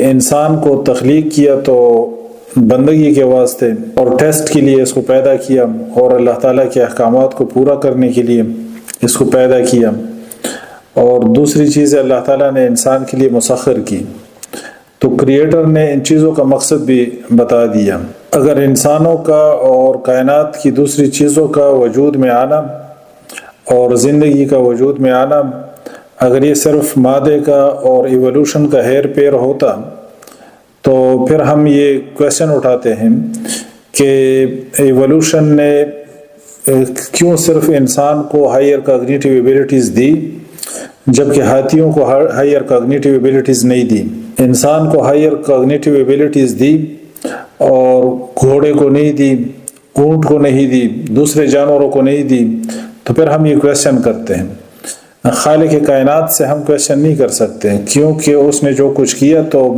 انسان کو تخلیق کیا تو بندگی کے واسطے اور ٹیسٹ کے لیے اس کو پیدا کیا، اور اللہ تعالیٰ کے احکامات کو پورا کرنے کے لیے اس کو پیدا کیا، اور دوسری چیز اللہ تعالیٰ نے انسان کے لیے مسخر کی۔ تو کریٹر نے ان چیزوں کا مقصد بھی بتا دیا۔ اگر انسانوں کا اور کائنات کی دوسری چیزوں کا وجود میں آنا اور زندگی کا وجود میں آنا، اگر یہ صرف مادے کا اور ایولوشن کا ہیر پیر ہوتا تو پھر ہم یہ کویسچن اٹھاتے ہیں کہ ایولوشن نے کیوں صرف انسان کو ہائر کاگنیٹیو ایبیلٹیز دی جبکہ ہاتھیوں کو ہائر کاگنیٹیو ایبیلٹیز نہیں دی۔ انسان کو ہائر کاگنیٹیو ایبیلٹیز دی اور گھوڑے کو نہیں دی، اونٹ کو نہیں دی، دوسرے جانوروں کو نہیں دی، تو پھر ہم یہ کویسچن کرتے ہیں۔ خالق کائنات سے ہم کویسچن نہیں کر سکتے کیونکہ اس نے جو کچھ کیا تو